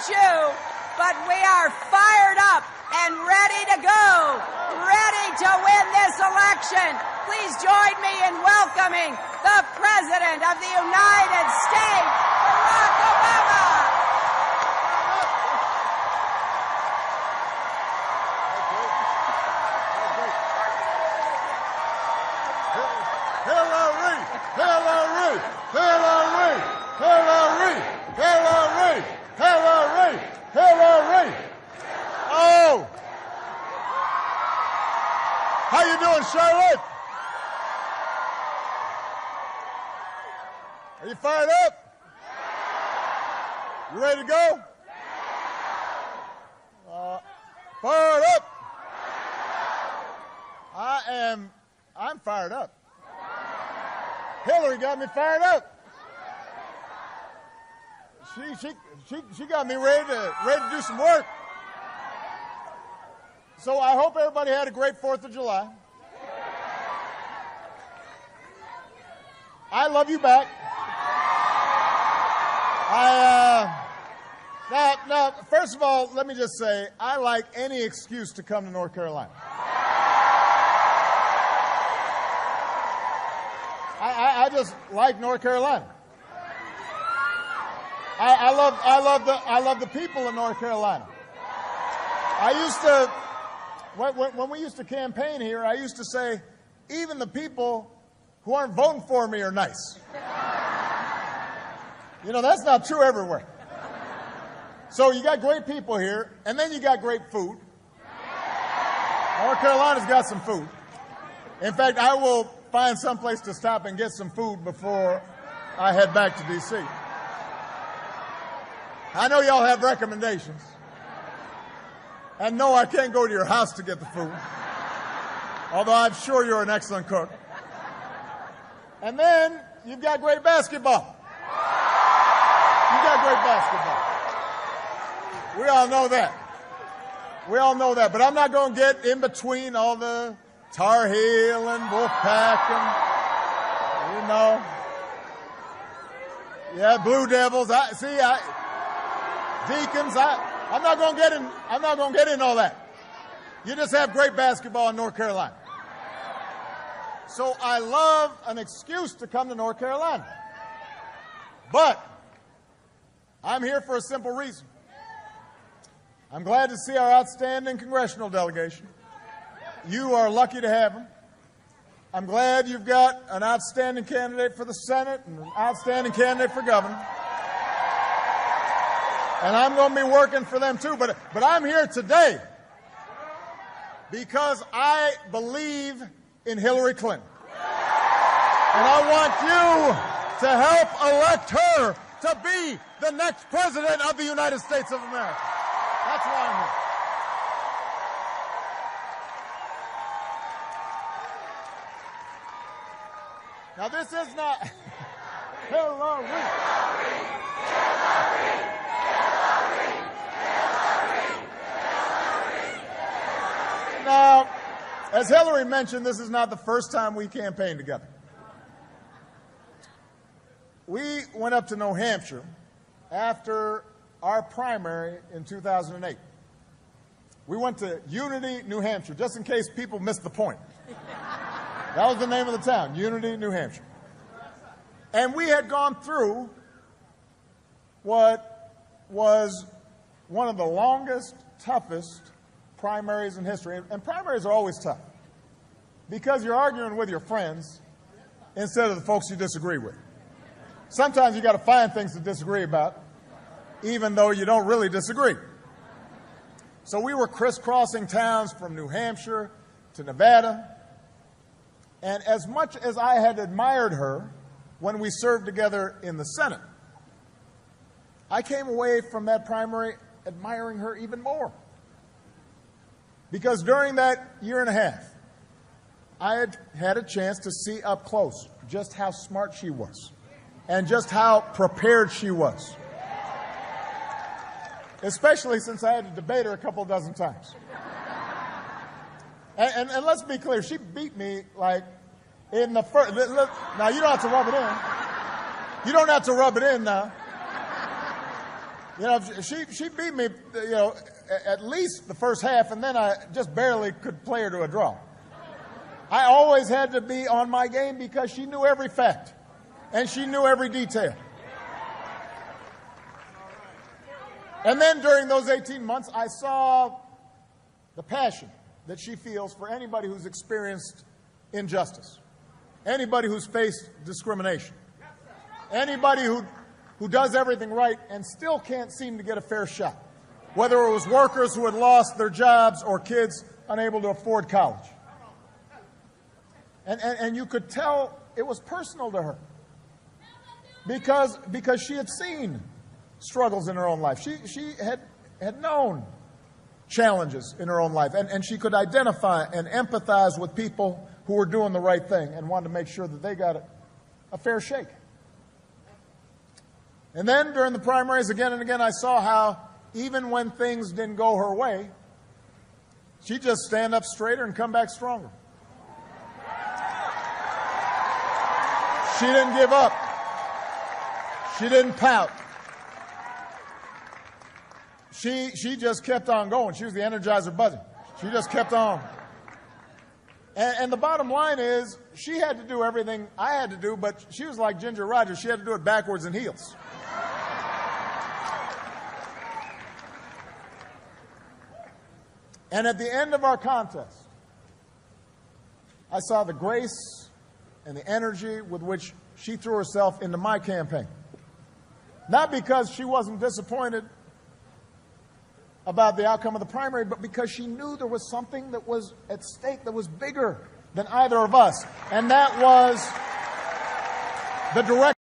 you, but we are fired up and ready to go, ready to win this election. Please join me in welcoming the President of the United States, Barack Obama. Hillary! Hillary! Hillary! Hillary! Hillary! Hillary! Hillary! Oh! How you doing, Charlotte? Are you fired up? You ready to go? Fired up! I'm fired up. Hillary got me fired up. She got me ready to do some work. So I hope everybody had a great 4th of July. I love you back. Now, first of all, let me just say, I like any excuse to come to North Carolina. I just like North Carolina. I love the people of North Carolina. I used to, when we used to campaign here, I used to say, even the people who aren't voting for me are nice. You know, that's not true everywhere. So you got great people here, and then you got great food. North Carolina's got some food. In fact, I will find some place to stop and get some food before I head back to D.C. I know y'all have recommendations. And no, I can't go to your house to get the food. Although I'm sure you're an excellent cook. And then you've got great basketball. You got great basketball. We all know that. We all know that. But I'm not going to get in between all the Tar Heel and Wolfpack and, you know. Yeah, Blue Devils. Deacons. I'm not going to get in all that. You just have great basketball in North Carolina. So I love an excuse to come to North Carolina. But I'm here for a simple reason. I'm glad to see our outstanding congressional delegation. You are lucky to have them. I'm glad you've got an outstanding candidate for the Senate and an outstanding candidate for governor. And I'm going to be working for them too. But I'm here today because I believe in Hillary Clinton. And I want you to help elect her to be the next president of the United States of America. That's why I'm here. Now this is not Hillary. Now, as Hillary mentioned, this is not the first time we campaigned together. We went up to New Hampshire after our primary in 2008. We went to Unity, New Hampshire, just in case people missed the point. That was the name of the town, Unity, New Hampshire. And we had gone through what was one of the longest, toughest primaries in history. And primaries are always tough because you're arguing with your friends instead of the folks you disagree with. Sometimes you got to find things to disagree about, even though you don't really disagree. So we were crisscrossing towns from New Hampshire to Nevada. And as much as I had admired her when we served together in the Senate, I came away from that primary admiring her even more. Because during that year and a half, I had had a chance to see up close just how smart she was and just how prepared she was. Especially since I had to debate her a couple dozen times. And let's be clear, she beat me like in the first. Now, you don't have to rub it in. You don't have to rub it in now. You know, she beat me, you know, at least the first half, and then I just barely could play her to a draw. I always had to be on my game because she knew every fact, and she knew every detail. And then during those 18 months, I saw the passion that she feels for anybody who's experienced injustice, anybody who's faced discrimination, anybody who does everything right and still can't seem to get a fair shot, whether it was workers who had lost their jobs or kids unable to afford college. And you could tell it was personal to her because she had seen struggles in her own life. She had known challenges in her own life, and she could identify and empathize with people who were doing the right thing and wanted to make sure that they got a fair shake. And then during the primaries, again and again, I saw how even when things didn't go her way, she'd just stand up straighter and come back stronger. She didn't give up. She didn't pout. She just kept on going. She was the Energizer Bunny. She just kept on. And the bottom line is, she had to do everything I had to do, but she was like Ginger Rogers. She had to do it backwards in heels. And at the end of our contest, I saw the grace and the energy with which she threw herself into my campaign. Not because she wasn't disappointed about the outcome of the primary, but because she knew there was something that was at stake that was bigger than either of us. And that was the direct